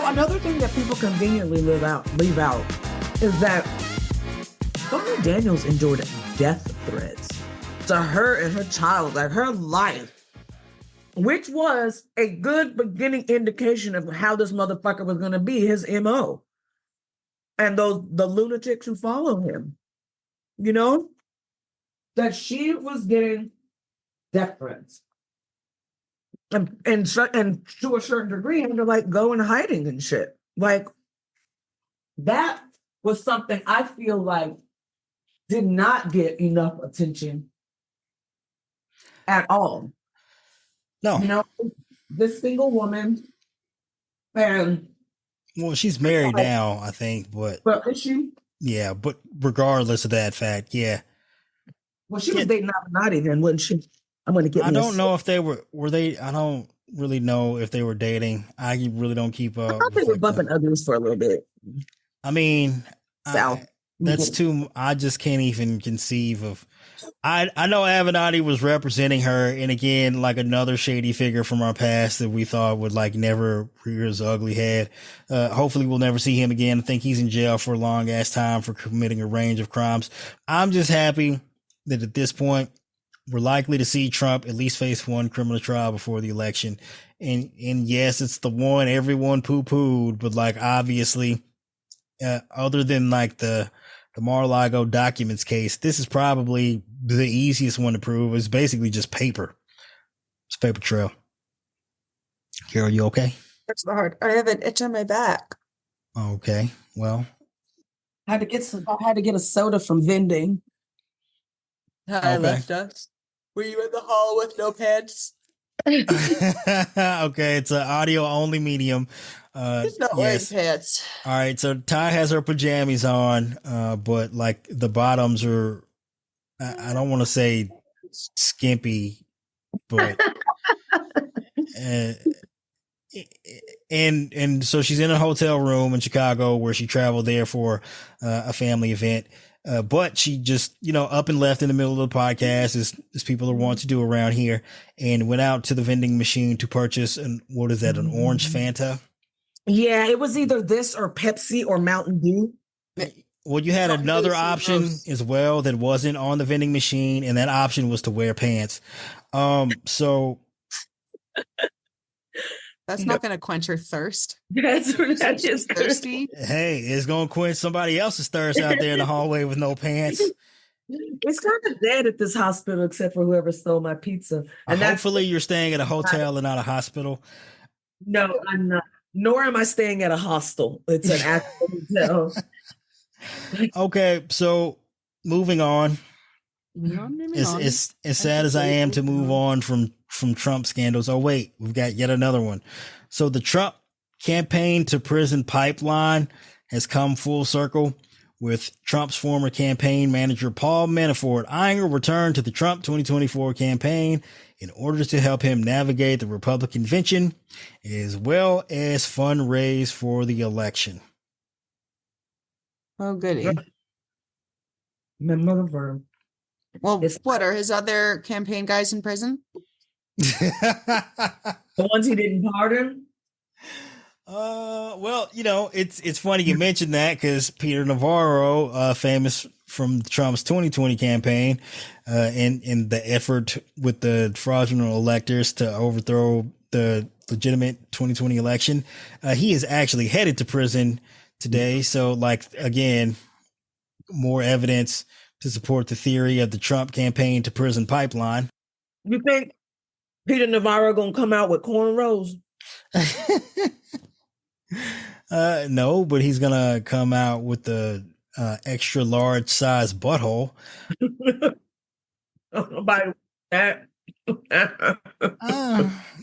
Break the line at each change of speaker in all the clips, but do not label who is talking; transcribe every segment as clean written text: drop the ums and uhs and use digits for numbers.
another thing that people conveniently leave out is that Stormy Daniels endured death threats to her and her child, like her life, which was a good beginning indication of how this motherfucker was going to be, his MO. And the lunatics who follow him, that she was getting death threats. And to a certain degree, had to like go in hiding and shit. Like that was something I feel like did not get enough attention at all.
No.
This single woman, and
well, she's married now, I think, but
is she?
Yeah, but regardless of that fact, yeah.
Well, she was dating Avenatti then, wasn't she? I'm going to get.
I don't know if they were they. I don't really know if they were dating. I really don't keep up.
I thought they were bumping uglies for a little bit.
I mean, that's too. I just can't even conceive of. I know Avenatti was representing her, and again, like another shady figure from our past that we thought would like never rear his ugly head. Hopefully, we'll never see him again. I think he's in jail for a long ass time for committing a range of crimes. I'm just happy that at this point, we're likely to see Trump at least face one criminal trial before the election. And yes, it's the one everyone poo-pooed, but like obviously, other than like the Mar-a-Lago documents case, this is probably the easiest one to prove. It's basically just paper. It's a paper trail. Carol, you okay?
That's the hard. I have an itch on my back.
Okay. Well,
I had to get a soda from vending.
I left us. Were you in the hall with no pants?
Okay, it's an audio only medium.
He's not wearing pants.
All right, so Ty has her pajamas on, but like the bottoms are, I don't want to say skimpy, but and so she's in a hotel room in Chicago where she traveled there for a family event. But she just, up and left in the middle of the podcast, as people are wont to do around here, and went out to the vending machine to purchase an orange Fanta?
Yeah, it was either this or Pepsi or Mountain Dew.
Well, you had another option as well that wasn't on the vending machine, and that option was to wear pants. So
that's not going to quench her thirst.
That's just
thirsty.
Hey, it's going to quench somebody else's thirst out there in the hallway with no pants.
It's kind of dead at this hospital, except for whoever stole my pizza. And
hopefully you're staying at a hotel and not a hospital.
No, I'm not. Nor am I staying at a hostel. It's an actual hotel.
Okay, so moving on. As sad as I am to move on from Trump scandals. Oh, wait, we've got yet another one. So the Trump campaign to prison pipeline has come full circle, with Trump's former campaign manager, Paul Manafort, eyeing a return to the Trump 2024 campaign in order to help him navigate the Republican convention, as well as fundraise for the election.
Oh, goody.
My mother.
Well, what are his other campaign guys in prison?
The ones he didn't pardon?
Well, it's funny you mentioned that, because Peter Navarro, famous from Trump's 2020 campaign, in the effort with the fraudulent electors to overthrow the legitimate 2020 election, he is actually headed to prison today. So, like, again, more evidence to support the theory of the Trump campaign to prison pipeline.
You think Peter Navarro gonna come out with cornrows?
No, but he's gonna come out with the extra large size butthole.
Nobody that.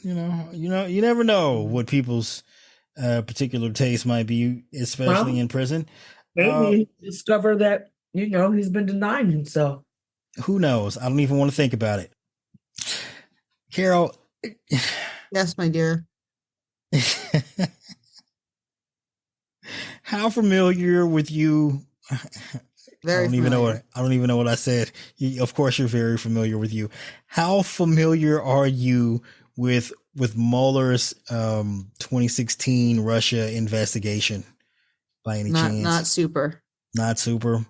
You never know what people's particular taste might be, especially in prison.
Maybe discover that he's been denying himself.
Who knows? I don't even want to think about it. Carol.
Yes, my dear.
How familiar with you?
Very
I don't even know what I said. Of course, you're very familiar with you. How familiar are you with with Mueller's 2016 Russia investigation by any chance?
Not super.
Not super.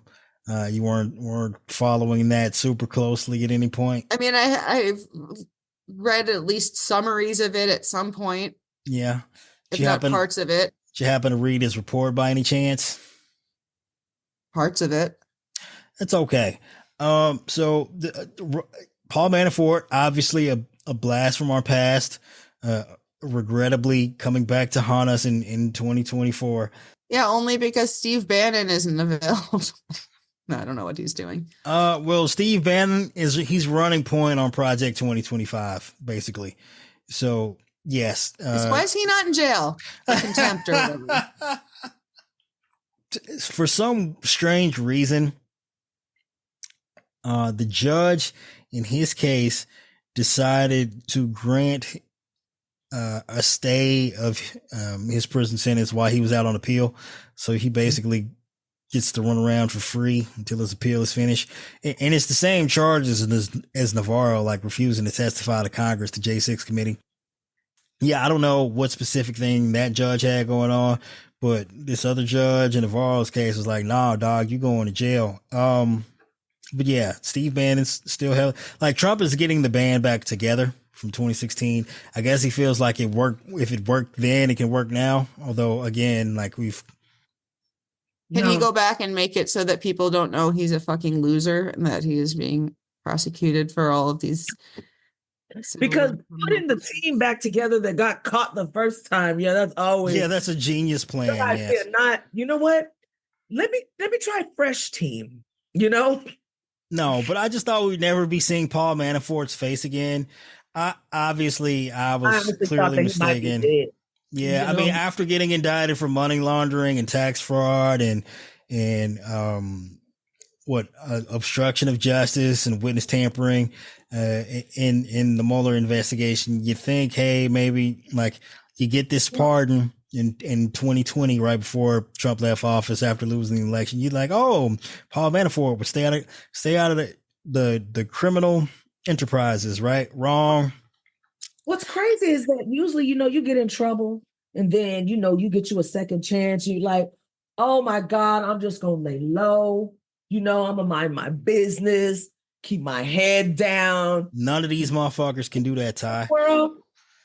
You weren't following that super closely at any point.
I mean, I've read at least summaries of it at some point.
Yeah,
if not parts of it.
Did you happen to read his report by any chance?
Parts of it.
That's okay. So Paul Manafort, obviously a blast from our past, regrettably coming back to haunt us in 2024.
Yeah, only because Steve Bannon isn't available. No, I don't know what he's doing.
Well, Steve Bannon he's running point on Project 2025, basically. So yes.
Why is he not in jail for contempt or whatever?
For some strange reason, the judge in his case decided to grant a stay of his prison sentence while he was out on appeal. So he basically gets to run around for free until his appeal is finished. And it's the same charges as Navarro, like refusing to testify to Congress, the J6 committee. Yeah, I don't know what specific thing that judge had going on, but this other judge in Navarro's case was like, nah, dog, you going to jail. But yeah, Steve Bannon's still held. Like, Trump is getting the band back together from 2016. I guess he feels like it worked. If it worked then, it can work now. Although, again, like
Can he go back and make it so that people don't know he's a fucking loser and that he is being prosecuted for all of these?
Because putting the team back together that got caught the first time, that's always
that's a genius plan. Yes.
Not, you know what? Let me try a fresh team.
No, but I just thought we'd never be seeing Paul Manafort's face again. I was clearly mistaken. Yeah, I mean, after getting indicted for money laundering and tax fraud and obstruction of justice and witness tampering in the Mueller investigation, you think, hey, maybe like you get this pardon in 2020, right before Trump left office after losing the election. You're like, oh, Paul Manafort would stay out of the criminal enterprises, right? Wrong.
What's crazy is that usually, you get in trouble and then, you get you a second chance. You like, oh my God, I'm just going to lay low. I'm going to mind my business, keep my head down.
None of these motherfuckers can do that, Ty.
Well,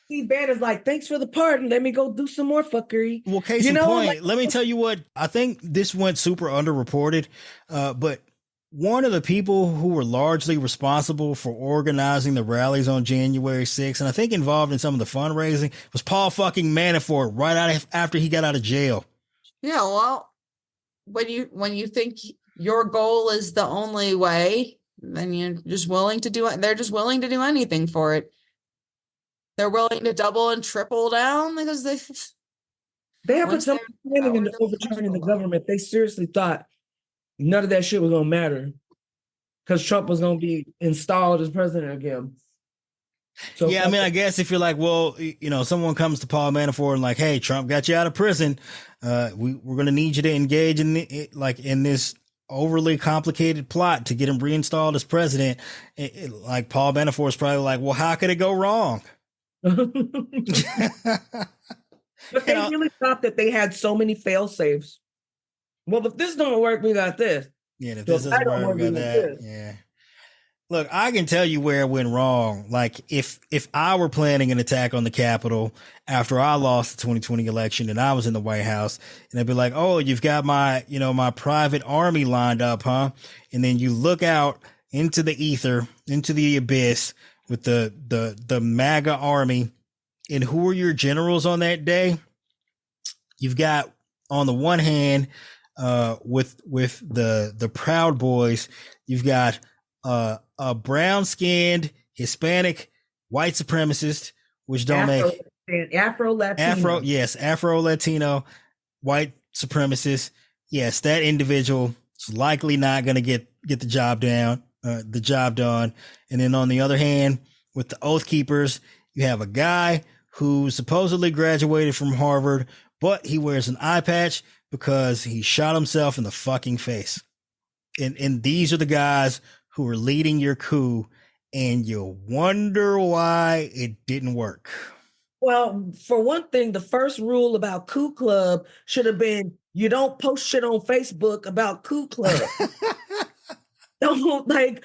Steve Bannon's like, thanks for the pardon. Let me go do some more fuckery.
Well, case in point, let me tell you what, I think this went super underreported, but one of the people who were largely responsible for organizing the rallies on January 6th, and I think involved in some of the fundraising, was Paul fucking Manafort after he got out of jail.
Yeah, well, when you think your goal is the only way, then you're just willing to do it. They're just willing to do anything for it. They're willing to double and triple down because
they have put some planning into overturning the government. They seriously thought none of that shit was going to matter because Trump was going to be installed as president again. So
yeah, I mean, I guess if you're like, well, someone comes to Paul Manafort and like, hey, Trump got you out of prison. We're going to need you to engage in this overly complicated plot to get him reinstalled as president. Like Paul Manafort's probably like, well, how could it go wrong?
But they really thought that they had so many fail safes. Well, if this don't work, we got this.
Yeah, if this doesn't work, we got that. Yeah. Look, I can tell you where it went wrong. Like if I were planning an attack on the Capitol after I lost the 2020 election and I was in the White House, and they'd be like, "Oh, you've got my private army lined up, huh?" And then you look out into the ether, into the abyss with the MAGA army, and who are your generals on that day? You've got on the one hand, with the Proud Boys, you've got a brown-skinned Hispanic white supremacist, which don't
Afro
Latino white supremacist. Yes, that individual is likely not going to get the job done. And then on the other hand, with the Oath Keepers, you have a guy who supposedly graduated from Harvard, but he wears an eye patch because he shot himself in the fucking face. And these are the guys who are leading your coup, and you wonder why it didn't work.
Well, for one thing, the first rule about Coup Club should have been you don't post shit on Facebook about Coup Club. Don't like,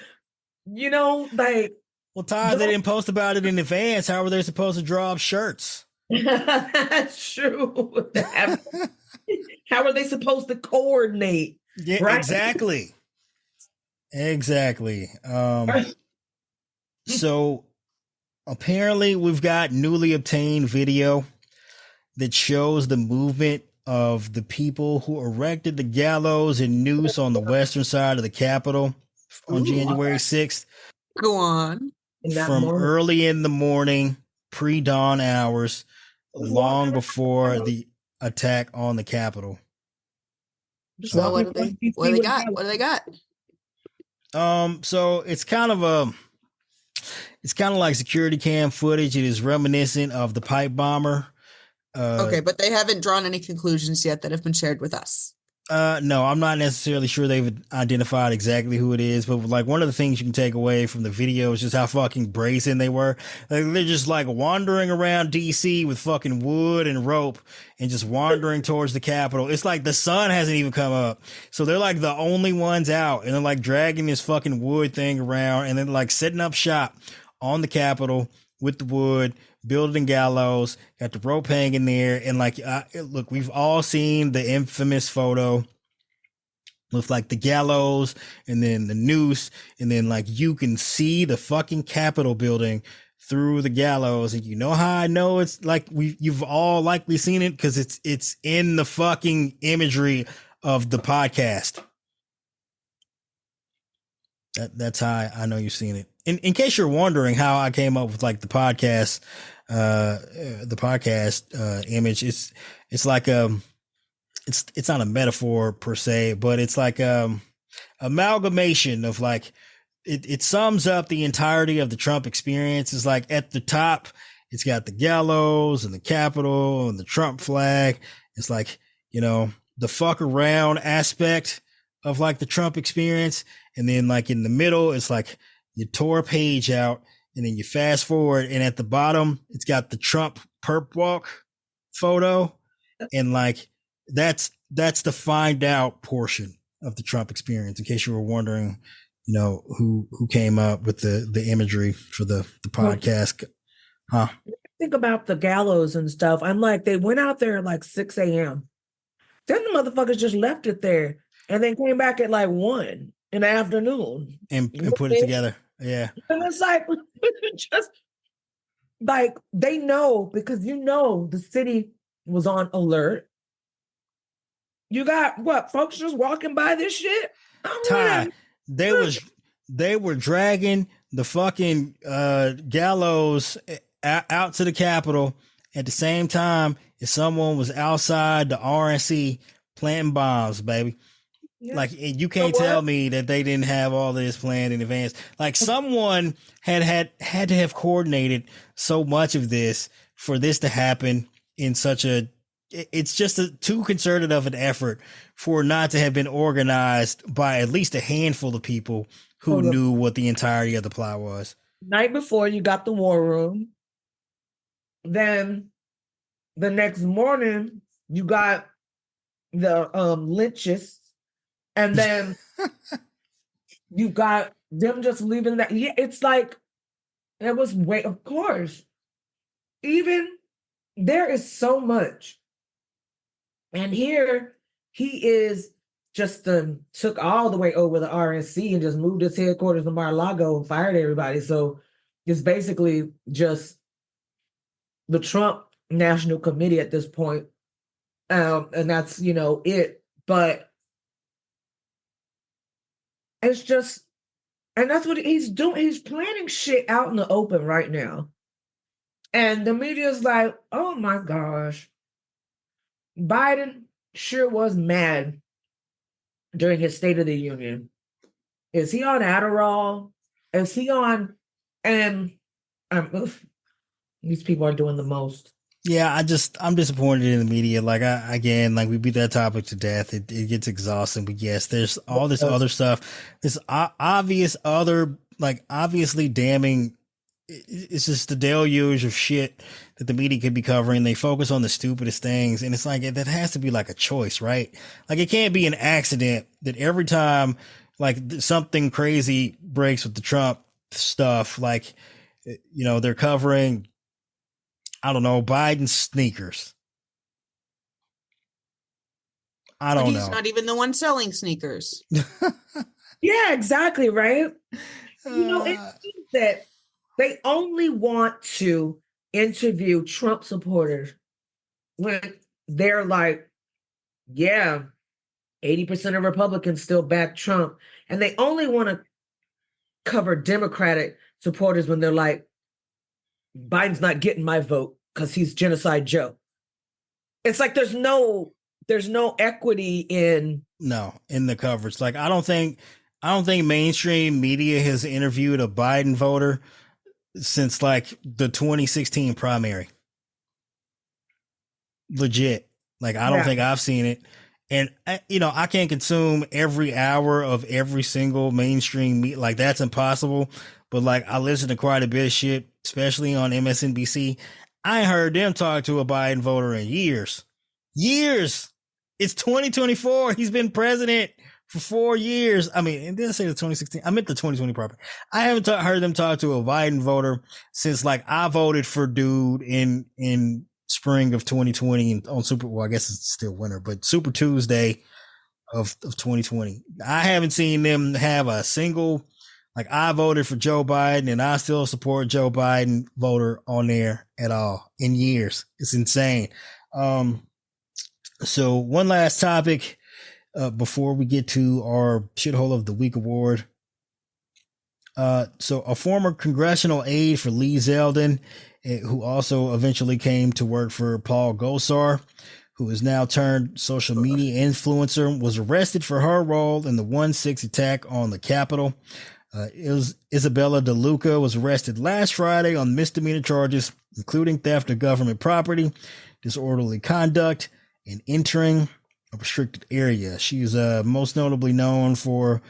like.
Well, Ty, they didn't post about it in advance. How were they supposed to draw up shirts?
That's true. How are they supposed to coordinate?
Yeah, right? Exactly. So apparently we've got newly obtained video that shows the movement of the people who erected the gallows and noose on the western side of the Capitol on January 6th.
Go on.
From early in the morning, pre-dawn hours, long before the attack on the Capitol.
So what do they got?
So it's kind of like security cam footage. It is reminiscent of the pipe bomber.
Okay, but they haven't drawn any conclusions yet that have been shared with us.
No, I'm not necessarily sure they've identified exactly who it is, but like one of the things you can take away from the video is just how fucking brazen they were. Like, they're just like wandering around DC with fucking wood and rope and just wandering towards the Capitol. It's like the sun hasn't even come up. So they're like the only ones out, and they're like dragging this fucking wood thing around, and then like setting up shop on the Capitol with the wood, building gallows, got the rope hanging there. And like, look, we've all seen the infamous photo with like the gallows and then the noose. And then like, you can see the fucking Capitol building through the gallows. And you know how I know it's like, you've all likely seen it because it's in the fucking imagery of the podcast. That's how I know you've seen it. In case you're wondering how I came up with like the podcast image, it's like it's not a metaphor per se, but it's like amalgamation of like it sums up the entirety of the Trump experience. It's like at the top, it's got the gallows and the Capitol and the Trump flag. It's like, the fuck around aspect of like the Trump experience. And then like in the middle, it's like you tore a page out and then you fast forward, and at the bottom, it's got the Trump perp walk photo. And like, that's the find out portion of the Trump experience, in case you were wondering, who came up with the imagery for the podcast. Huh?
Think about the gallows and stuff. I'm like, they went out there at like 6 a.m. Then the motherfuckers just left it there and then came back at like 1 in the afternoon
and put it together. Yeah.
And it's like, just like, they know, because the city was on alert. You got what, folks just walking by this shit?
Ty, they were dragging the fucking gallows out to the Capitol at the same time as someone was outside the RNC planting bombs, baby. Yeah. Like, you can't tell me that they didn't have all this planned in advance. Like, someone had to have coordinated so much of this for this to happen in such a, it's just too concerted of an effort for not to have been organized by at least a handful of people who knew what the entirety of the plot was.
Night before, you got the war room. Then the next morning, you got the lynchists. And then you got them just leaving that. Yeah, it's like, it was of course. Even there is so much. And here he is just took all the way over the RNC and just moved his headquarters to Mar-a-Lago and fired everybody. So it's basically just the Trump National Committee at this point. And that's, it. But it's just, and that's what he's doing. He's planning shit out in the open right now. And the media's like, oh my gosh. Biden sure was mad during his State of the Union. Is he on Adderall? Is he on, and these people are doing the most.
Yeah, I'm disappointed in the media. Like, we beat that topic to death. It gets exhausting, but yes, there's all this other stuff. This obviously damning it's just the deluge of shit that the media could be covering. They focus on the stupidest things, and it's like that has to be like a choice, right? Like it can't be an accident that every time like something crazy breaks with the Trump stuff, like they're covering, I don't know, Biden's sneakers. I don't know.
He's not even the one selling sneakers.
Yeah, exactly, right? It seems that they only want to interview Trump supporters when they're like, yeah, 80% of Republicans still back Trump. And they only want to cover Democratic supporters when they're like, Biden's not getting my vote because he's Genocide Joe. It's like there's no equity in
the coverage. Like I don't think mainstream media has interviewed a Biden voter since like the 2016 primary. Legit. Like I don't think I've seen it. And I can't consume every hour of every single mainstream media. Like that's impossible. But like I listen to quite a bit of shit, especially on MSNBC. I ain't heard them talk to a Biden voter in years. It's 2024. He's been president for 4 years. I mean, did I say the 2016? I meant the 2020 property. I haven't heard them talk to a Biden voter since like I voted for dude in spring of 2020 on I guess it's still winter, but Super Tuesday of 2020. I haven't seen them have a single, like I voted for Joe Biden and I still support Joe Biden voter on there at all in years. It's insane. So one last topic before we get to our Shithole of the Week award. So a former congressional aide for Lee Zeldin, who also eventually came to work for Paul Gosar, who is now turned social media influencer, was arrested for her role in the 1/6 attack on the Capitol. Isabella DeLuca was arrested last Friday on misdemeanor charges, including theft of government property, disorderly conduct, and entering a restricted area. She is most notably known for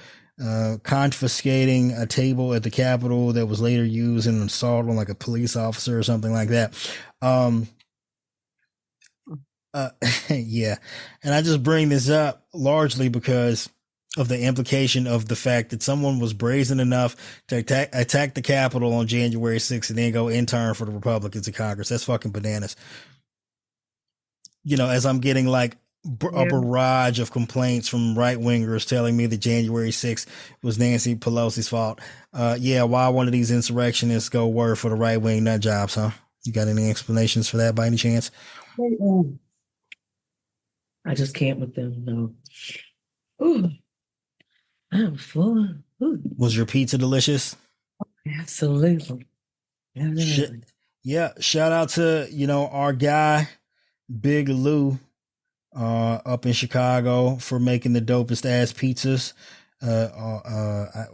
confiscating a table at the Capitol that was later used in an assault on like a police officer or something like that. Yeah. And I just bring this up largely because of the implication of the fact that someone was brazen enough to attack the Capitol on January 6th and then go intern for the Republicans in Congress. That's fucking bananas. As I'm getting like a barrage of complaints from right wingers telling me that January 6th was Nancy Pelosi's fault. Why one of these insurrectionists go work for the right wing nut jobs, huh? You got any explanations for that by any chance?
I just can't with them, no. Ooh, I'm full. Ooh.
Was your pizza delicious?
Absolutely.
Yeah, shout out to, our guy, Big Lou, up in Chicago for making the dopest ass pizzas.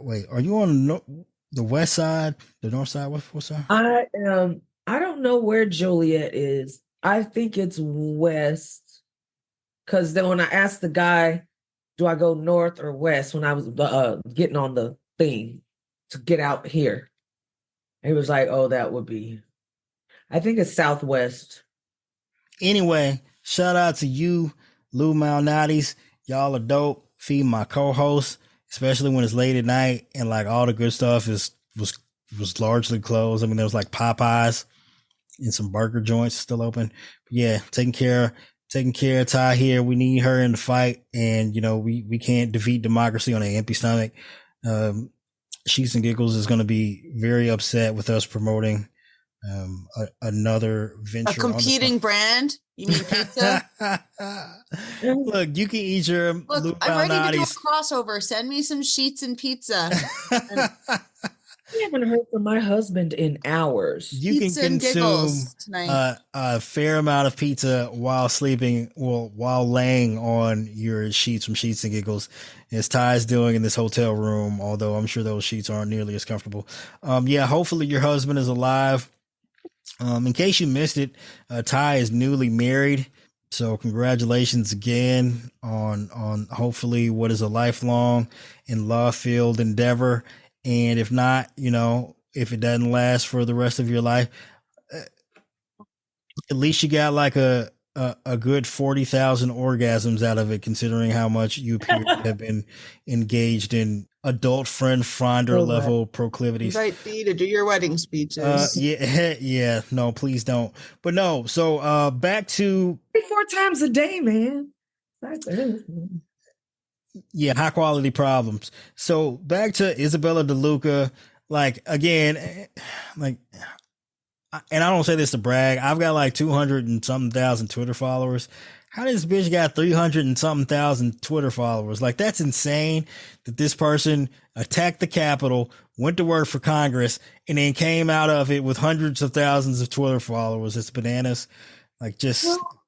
Wait, are you on the west side, the north side? What side?
I am. I don't know where Joliet is. I think it's west. Because then when I asked the guy, do I go north or west? When I was getting on the thing to get out here, he was like, "Oh, that would be." I think it's southwest.
Anyway, shout out to you, Lou Malnati's. Y'all are dope. Feed my co-host, especially when it's late at night and like all the good stuff was largely closed. I mean, there was like Popeyes and some burger joints still open. But yeah, taking care of Ty here. We need her in the fight, and we can't defeat democracy on an empty stomach. Sheets and Giggles is going to be very upset with us promoting another venture,
a competing brand. You mean pizza?
Look, you can eat your.
Look, I'm ready to do a crossover. Send me some sheets and pizza.
I haven't heard from my husband in hours.
You pizza can consume a fair amount of pizza while sleeping, while laying on your sheets from Sheets and Giggles, as Ty's doing in this hotel room. Although I'm sure those sheets aren't nearly as comfortable. Hopefully your husband is alive. In case you missed it, Ty is newly married. So congratulations again on hopefully what is a lifelong and love-filled endeavor. And if not, if it doesn't last for the rest of your life, at least you got like a good 40,000 orgasms out of it, considering how much you appear to have been engaged in adult friend finder level proclivities.
Invite me to do your wedding speeches.
Yeah, no, please don't. But no, so back to
4 times a day, man.
Yeah, high quality problems. So back to Isabella DeLuca, like again, like, and I don't say this to brag, I've got like 200 and something thousand Twitter followers. How does this bitch got 300 and something thousand Twitter followers? Like, that's insane that this person attacked the Capitol, went to work for Congress, and then came out of it with hundreds of thousands of Twitter followers. It's bananas. Like, just.
Well,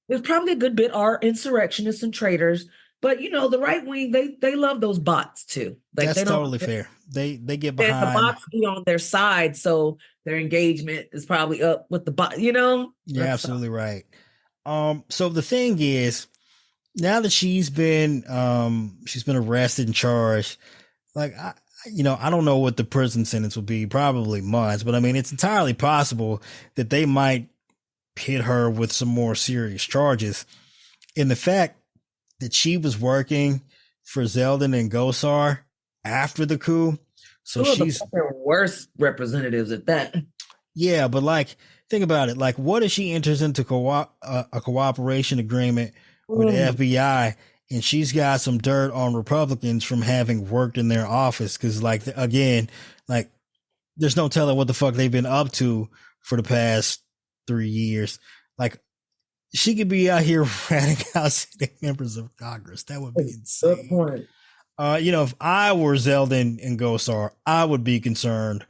there's probably a good bit are insurrectionists and traitors, but you know, the right wing, they love those bots too. Like,
that's
they don't,
totally fair. They get behind.
The bots be on their side, so their engagement is probably up with the bot, you know?
You're absolutely right. So the thing is, now that she's been arrested and charged, like, I don't know what the prison sentence will be, probably months, but I mean, it's entirely possible that they might hit her with some more serious charges. And the fact that she was working for Zeldin and Gosar after the coup, so she's
the worst representatives at that.
Yeah, but like, think about it. Like, what if she enters into a cooperation agreement with the FBI, and she's got some dirt on Republicans from having worked in their office? Because, like, again, like, there's no telling what the fuck they've been up to for the past 3 years. Like, she could be out here ratting out sitting members of Congress. That would be insane.
Good point.
If I were Zeldin and Gosar, I would be concerned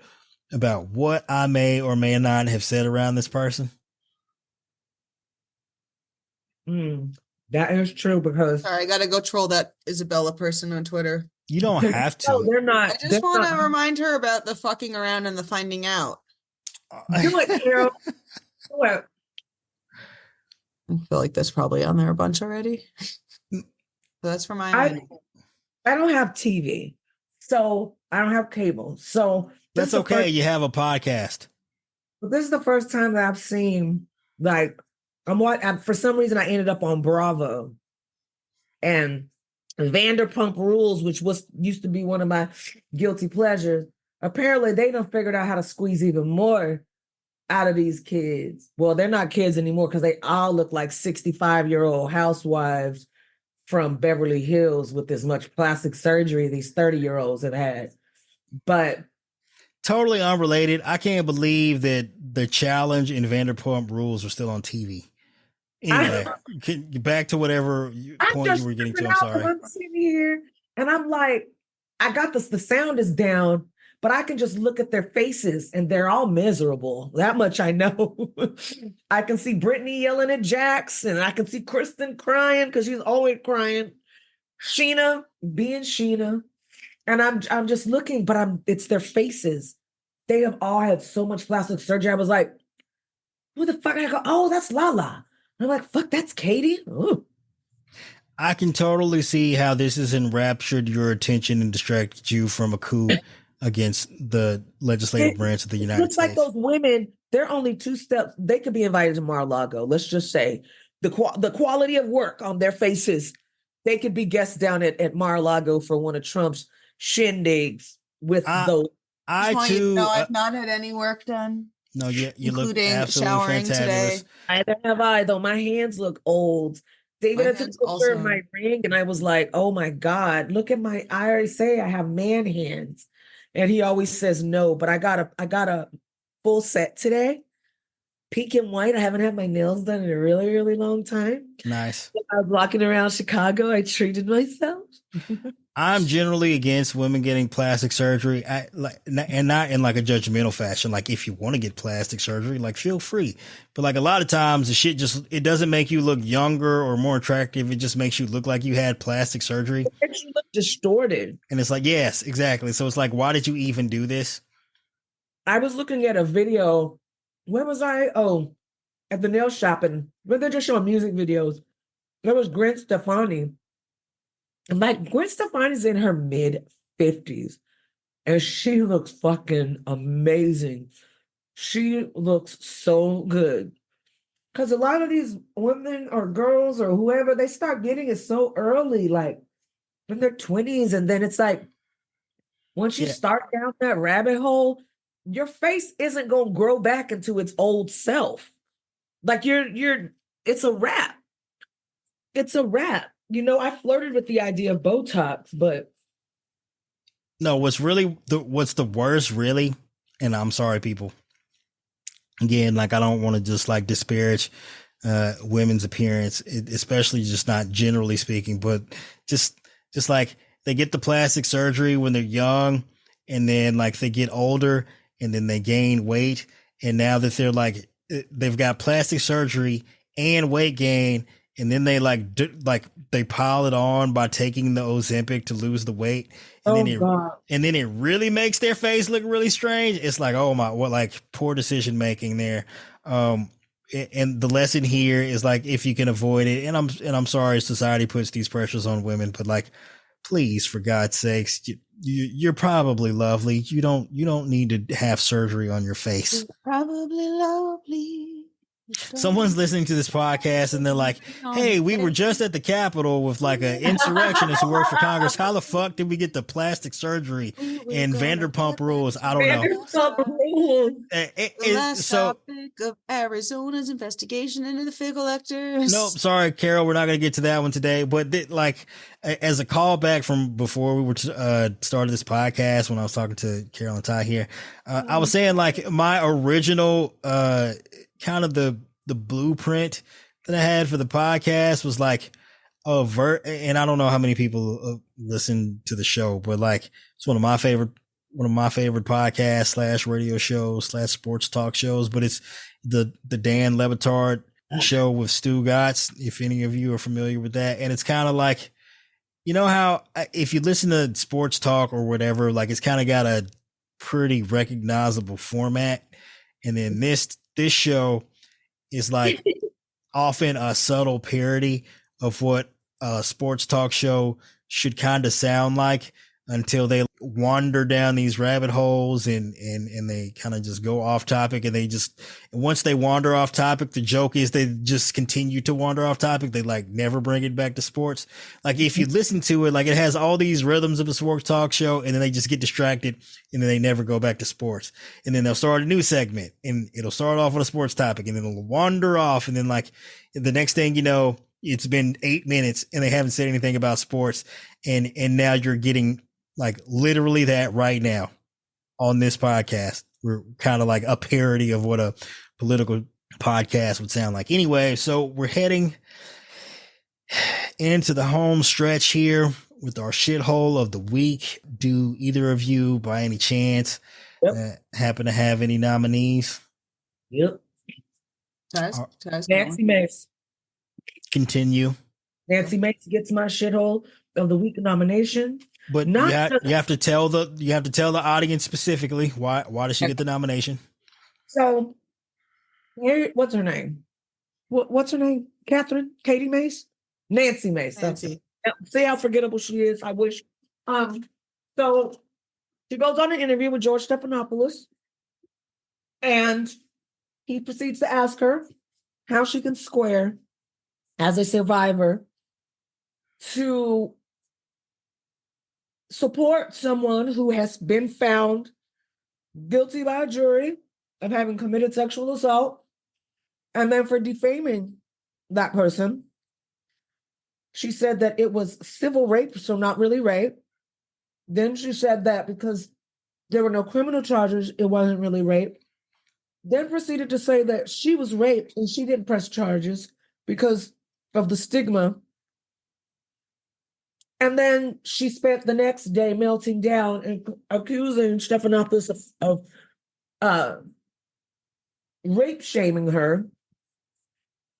about what I may or may not have said around this person.
That is true, because
sorry, I gotta go troll that Isabella person on Twitter.
You don't have to.
No, they're not.
I just want to remind her about the fucking around and the finding out.
Do it, Carol. Do it.
I feel like that's probably on there a bunch already. So that's for my.
I don't have TV, so I don't have cable. So
that's okay. You have a podcast.
But this is the first time that I've seen, like, for some reason I ended up on Bravo, and Vanderpump Rules, which used to be one of my guilty pleasures. Apparently, they done figured out how to squeeze even more out of these kids. Well, they're not kids anymore, because they all look like 65-year-old housewives from Beverly Hills with as much plastic surgery these 30-year-olds have had. But
totally unrelated, I can't believe that the challenge in Vanderpump Rules are still on TV. Anyway, back to whatever point you were getting to. I'm sorry.
I'm sitting here and I'm like, I got this, the sound is down, but I can just look at their faces and they're all miserable. That much I know. I can see Brittany yelling at Jax, and I can see Kristen crying because she's always crying. Sheena being Sheena. And I'm just looking, but it's their faces. They have all had so much plastic surgery. I was like, who the fuck? I go, oh, that's Lala. I'm like, fuck, that's Katie. Ooh.
I can totally see how this has enraptured your attention and distracted you from a coup against the legislative branch of the United States.
It's like those women, they're only 2 steps. They could be invited to Mar-a-Lago. Let's just say the quality of work on their faces. They could be guests down at Mar-a-Lago for one of Trump's shindigs with those.
I've not had any work done.
No, you look absolutely
showering
fantabulous.
Today.
Neither have I, though. My hands look old. David had took a picture of my ring, and I was like, oh my God, look at I already say I have man hands. And he always says no, but I got a full set today. Pink and white. I haven't had my nails done in a really, really long time.
Nice.
I was walking around Chicago. I treated myself.
I'm generally against women getting plastic surgery, and not in like a judgmental fashion. Like, if you want to get plastic surgery, like, feel free. But like, a lot of times the shit it doesn't make you look younger or more attractive. It just makes you look like you had plastic surgery.
It makes you look distorted.
And it's like, yes, exactly. So it's like, why did you even do this?
I was looking at a video. Where was I? Oh, at the nail shop, and where they're just showing music videos. There was Gwen Stefani. And like, Gwen Stefani's in her mid-50s. And she looks fucking amazing. She looks so good. Because a lot of these women or girls or whoever, they start getting it so early, like in their 20s. And then it's like, once you start down that rabbit hole, your face isn't going to grow back into its old self. Like it's a wrap. It's a wrap. You know, I flirted with the idea of Botox, but
no, what's the worst really, and I'm sorry, people. Again, like I don't want to just like disparage women's appearance, especially just not generally speaking, but just like they get the plastic surgery when they're young, and then like they get older, and then they gain weight, and now that they're like they've got plastic surgery and weight gain, and then they they pile it on by taking the Ozempic to lose the weight, and then it really makes their face look really strange. It's like, oh my, what, like poor decision making there. And the lesson here is like, if you can avoid it, and I'm sorry society puts these pressures on women, but like, please, for God's sakes, you're probably lovely. You don't need to have surgery on your face.
You're probably lovely.
Someone's listening to this podcast and they're like, hey, we were just at the Capitol with like an insurrectionist who worked for Congress. How the fuck did we get the plastic surgery and Vanderpump Rules? I don't know.
The last topic of Arizona's investigation into the fig electors.
Nope, sorry, Carol, we're not going to get to that one today. But like, as a callback from before we were started this podcast, when I was talking to Carol and Ty here, I was saying like my original kind of the blueprint that I had for the podcast was like and I don't know how many people listen to the show, but like it's one of my favorite podcasts / radio shows / sports talk shows, but it's the Dan Le Batard show with Stu Gatz, if any of you are familiar with that. And it's kind of like, you know how if you listen to sports talk or whatever, like it's kind of got a pretty recognizable format. And then this show is like often a subtle parody of what a sports talk show should kind of sound like, until they wander down these rabbit holes and they kind of just go off topic, and once they wander off topic, the joke is they just continue to wander off topic. They like never bring it back to sports. Like if you listen to it, like it has all these rhythms of a sports talk show, and then they just get distracted and then they never go back to sports. And then they'll start a new segment and it'll start off on a sports topic and then it'll wander off. And then like the next thing you know, it's been 8 minutes and they haven't said anything about sports. And now you're getting like literally that right now on this podcast. We're kind of like a parody of what a political podcast would sound like. Anyway, so we're heading into the home stretch here with our shithole of the week. Do either of you, by any chance, happen to have any nominees?
Yep. Nancy Mace.
Continue.
Nancy Mace gets my shithole of the week nomination.
But you have to tell the audience specifically why does she get the nomination?
So, what's her name? What's her name? Katie Mace? Nancy Mace.
Nancy.
See how forgettable she is. I wish. So she goes on an interview with George Stephanopoulos, and he proceeds to ask her how she can square as a survivor to support someone who has been found guilty by a jury of having committed sexual assault, and then for defaming that person. She said that it was civil rape, so not really rape. Then she said that because there were no criminal charges, it wasn't really rape. Then proceeded to say that she was raped and she didn't press charges because of the stigma. And then she spent the next day melting down and accusing Stephanopoulos of rape shaming her.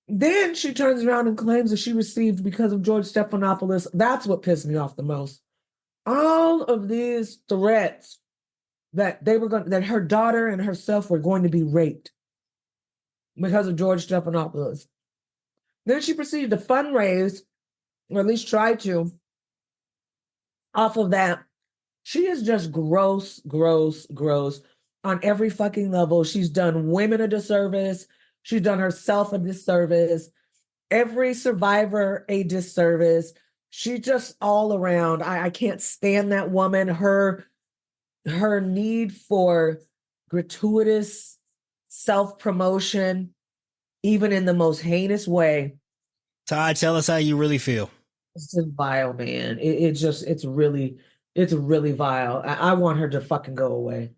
Then she turns around and claims that she received because of George Stephanopoulos. That's what pissed me off the most. All of these threats that that her daughter and herself were going to be raped because of George Stephanopoulos. Then she proceeded to fundraise, or at least try to, off of that, She is just gross, gross, gross on every fucking level. She's done women a disservice. She's done herself a disservice. Every survivor a disservice. She just all around. I can't stand that woman. Her need for gratuitous self-promotion, even in the most heinous way.
Ty, tell us how you really feel.
It's just vile, man. It's really vile. I want her to fucking go away.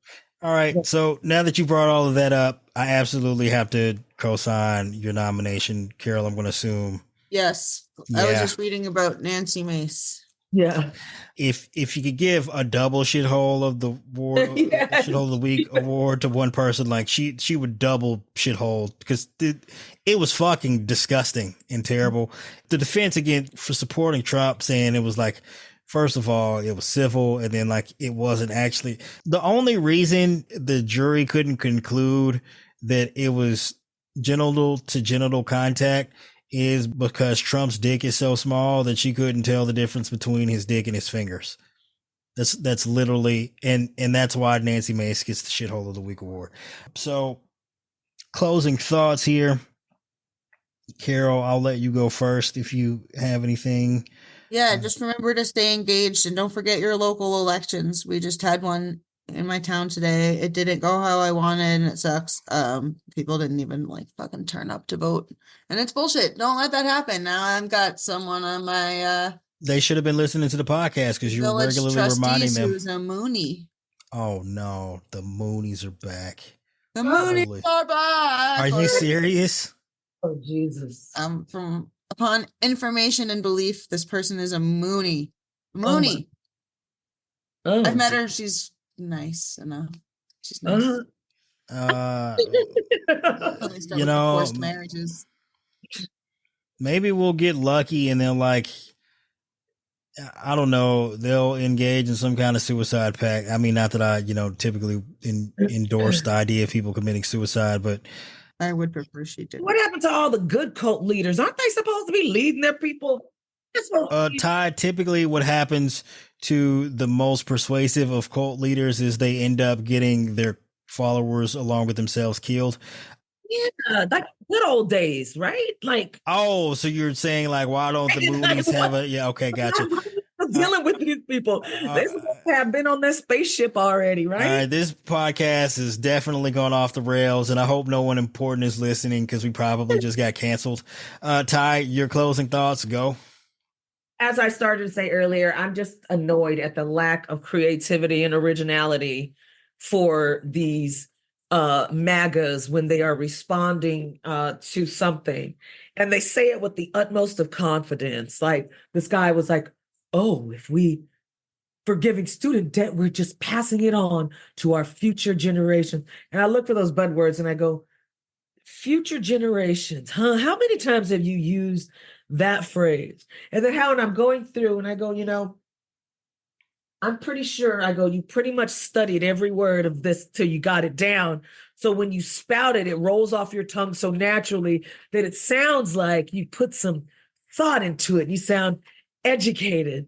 All right. So now that you brought all of that up, I absolutely have to co-sign your nomination, Carol. I'm going to assume.
Yes. I was just reading about Nancy Mace.
Yeah.
If you could give a double shithole of the award, shithole of the week award to one person, like she would double shithole because it was fucking disgusting and terrible. The defense again for supporting Trump, saying it was like, first of all, it was civil, and then like it wasn't actually. The only reason the jury couldn't conclude that it was genital to genital contact is because Trump's dick is so small that she couldn't tell the difference between his dick and his fingers. That's literally, and that's why Nancy Mace gets the shithole of the week award. So closing thoughts here. Carol, I'll let you go first if you have anything.
Yeah, just remember to stay engaged and don't forget your local elections. We just had one in my town today. It didn't go how I wanted and it sucks. People didn't even like fucking turn up to vote. And it's bullshit. Don't let that happen. Now I've got someone on my
they should have been listening to the podcast because you're regularly reminding them.
Who's a Mooney.
Oh no, the Moonies are back.
The Moonies are back.
Are you serious?
Oh Jesus.
Upon information and belief, this person is a Mooney. Mooney. I've met her. She's nice enough. She's nice.
You know,
forced marriages.
Maybe we'll get lucky and they'll like, I don't know, they'll engage in some kind of suicide pact. I mean, not that I, typically endorse the idea of people committing suicide, but
I would prefer she did.
What happened to all the good cult leaders? Aren't they supposed to be leading their people?
Ty, typically what happens to the most persuasive of cult leaders is they end up getting their followers along with themselves killed.
Yeah, like good old days, right? Like,
oh, so you're saying like, why don't the movies have a? Yeah, okay, gotcha.
I'm dealing with these people. They have been on that spaceship already, right?
All right, this podcast is definitely gone off the rails, and I hope no one important is listening because we probably just got canceled. Ty, your closing thoughts, go.
As I started to say earlier, I'm just annoyed at the lack of creativity and originality for these MAGAs when they are responding to something. And they say it with the utmost of confidence. Like this guy was like, oh, if we forgiving student debt, we're just passing it on to our future generations. And I look for those buzzwords and I go, future generations, huh? How many times have you used that phrase? And then when I'm going through and I go, I'm pretty sure you pretty much studied every word of this till you got it down. So when you spout it, it rolls off your tongue so naturally that it sounds like you put some thought into it. You sound educated.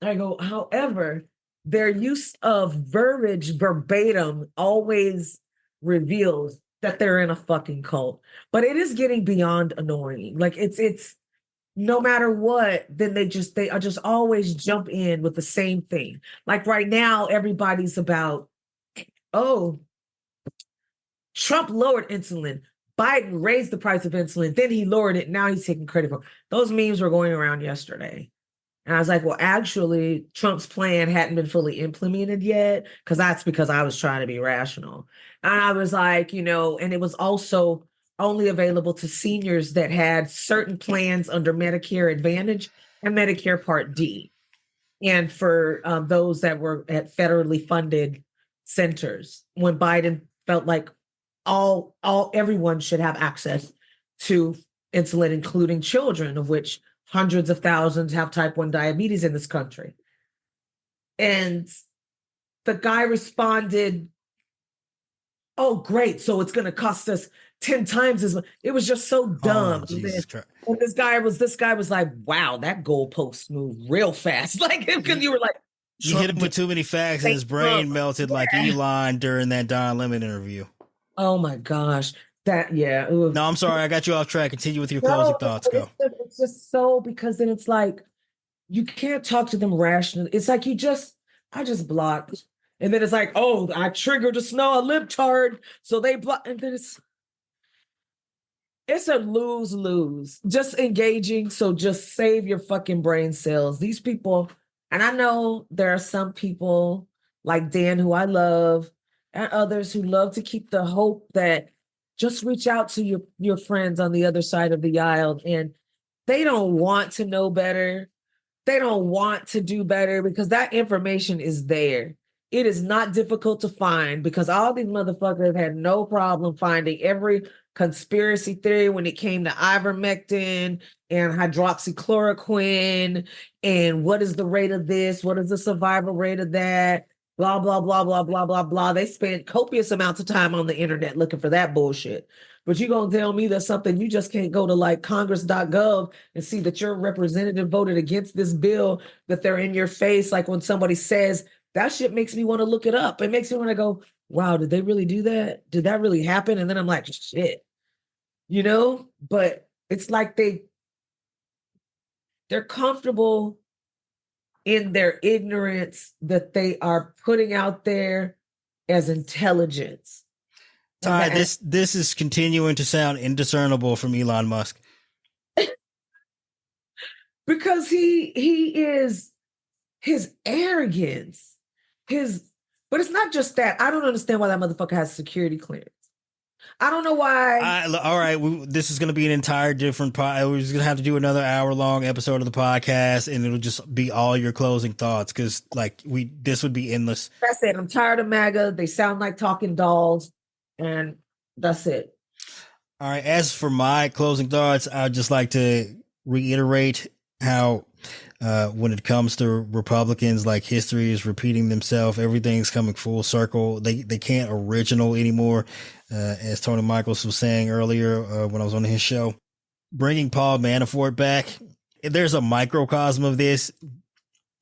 I go, however, their use of verbiage verbatim always reveals that they're in a fucking cult. But it is getting beyond annoying. Like it's no matter what, then they just always jump in with the same thing. Like right now, everybody's about, oh, Trump lowered insulin. Biden raised the price of insulin. Then he lowered it. Now he's taking credit for it. Those memes were going around yesterday. And I was like, well, actually, Trump's plan hadn't been fully implemented yet, because I was trying to be rational. And I was like, and it was also only available to seniors that had certain plans under Medicare Advantage and Medicare Part D. And for those that were at federally funded centers, when Biden felt like everyone should have access to insulin, including children, of which hundreds of thousands have type 1 diabetes in this country. And the guy responded, oh, great. So it's going to cost us 10 times as much. It was just so dumb.
Oh,
and this guy was like, wow, that goalpost moved real fast. Like, because you were like,
You hit him with too many facts and his brain melted like Elon during that Don Lemon interview.
Oh my gosh. Yeah.
No, I'm sorry. I got you off track. Continue with your closing thoughts. Go.
It's just so, because then it's like, you can't talk to them rationally. It's like I just blocked. And then it's like, oh, I triggered a libtard. So they block. And then it's a lose-lose. Just engaging. So just save your fucking brain cells. These people, and I know there are some people like Dan, who I love, and others who love to keep the hope that just reach out to your friends on the other side of the aisle. And they don't want to know better. They don't want to do better because that information is there. It is not difficult to find because all these motherfuckers had no problem finding every conspiracy theory when it came to ivermectin and hydroxychloroquine and what is the rate of this, what is the survival rate of that, blah, blah, blah, blah, blah, blah, blah. They spent copious amounts of time on the internet looking for that bullshit. But you're going to tell me there's something you just can't go to like congress.gov and see that your representative voted against this bill, that they're in your face. Like when somebody says, that shit makes me want to look it up. It makes me want to go, wow, did they really do that? Did that really happen? And then I'm like, shit, but it's like they're comfortable in their ignorance that they are putting out there as intelligence.
Ty, this is continuing to sound indiscernible from Elon Musk.
Because he is his arrogance, but it's not just that. I don't understand why that motherfucker has security clearance. I don't know why.
All right, this is going to be an entire different We're just going to have to do another hour-long episode of the podcast, and it'll just be all your closing thoughts because, this would be endless.
That's it. I'm tired of MAGA. They sound like talking dolls, and that's it.
All right. As for my closing thoughts, I'd just like to reiterate how, when it comes to Republicans, like history is repeating themselves. Everything's coming full circle. They can't original anymore. As Tony Michaels was saying earlier when I was on his show, bringing Paul Manafort back, there's a microcosm of this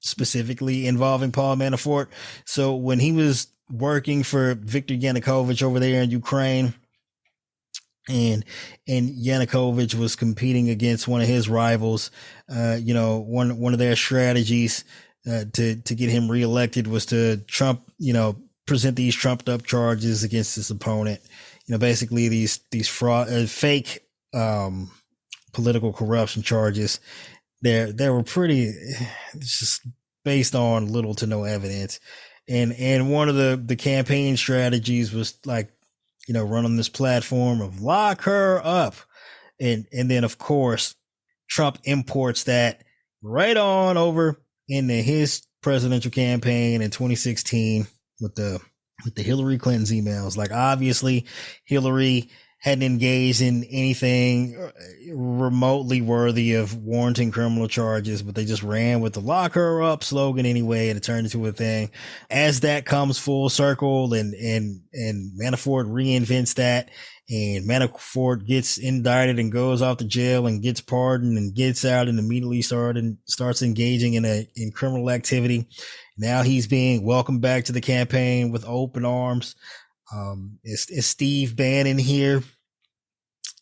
specifically involving Paul Manafort. So when he was working for Viktor Yanukovych over there in Ukraine, and Yanukovych was competing against one of his rivals, one of their strategies to get him reelected was to present these trumped up charges against his opponent. Basically these fake political corruption charges. They were pretty just based on little to no evidence. And one of the campaign strategies was run on this platform of lock her up. And then of course, Trump imports that right on over into his presidential campaign in 2016 with the Hillary Clinton's emails. Obviously Hillary hadn't engaged in anything remotely worthy of warranting criminal charges, but they just ran with the lock her up slogan anyway, and it turned into a thing. As that comes full circle and Manafort reinvents that, and Manafort gets indicted and goes off to jail and gets pardoned and gets out and immediately starts engaging in criminal activity. Now he's being welcomed back to the campaign with open arms. Is Steve Bannon here,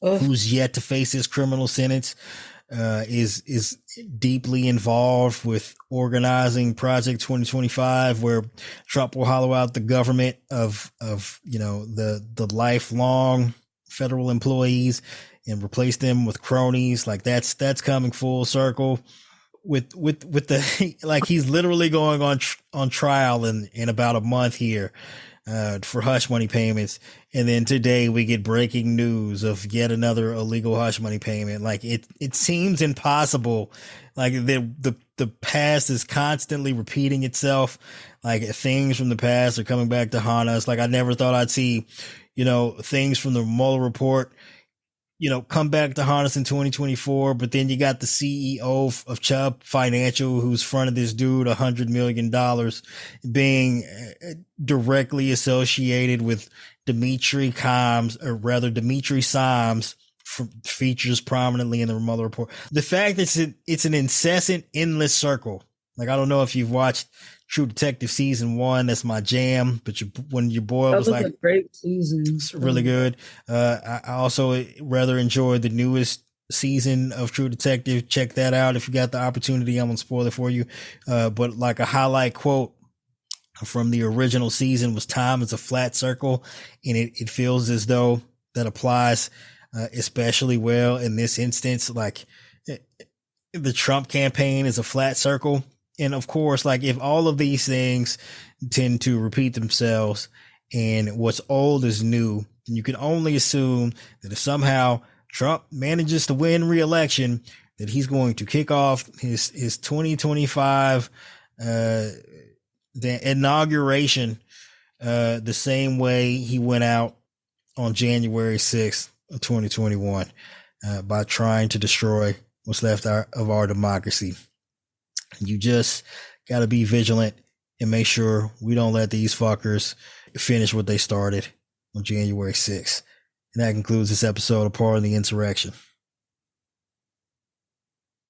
who's yet to face his criminal sentence, is deeply involved with organizing Project 2025, where Trump will hollow out the government of the lifelong federal employees and replace them with cronies. That's coming full circle. With the he's literally going on trial in about a month here for hush money payments, and then today we get breaking news of yet another illegal hush money payment. It seems impossible. The past is constantly repeating itself. Things from the past are coming back to haunt us. I never thought I'd see things from the Mueller report come back to haunt us in 2024. But then you got the CEO of Chubb Financial, who's fronted this dude $100 million, being directly associated with Dimitri Simes, features prominently in the Mueller report. The fact that it's an incessant, endless circle. Like, I don't know if you've watched True Detective season 1. That's my jam. But when your boy was like,
a great season.
It's really good. I also rather enjoyed the newest season of True Detective. Check that out if you got the opportunity. I'm gonna spoil it for you. But like a highlight quote from the original season was, "Time is a flat circle," and it feels as though that applies especially well in this instance. Like, the Trump campaign is a flat circle. And of course, like, if all of these things tend to repeat themselves and what's old is new, then you can only assume that if somehow Trump manages to win re-election, that he's going to kick off his 2025 the inauguration the same way he went out on January 6th of 2021 by trying to destroy what's left of our democracy. You just got to be vigilant and make sure we don't let these fuckers finish what they started on January 6th. And that concludes this episode of Part of the Insurrection.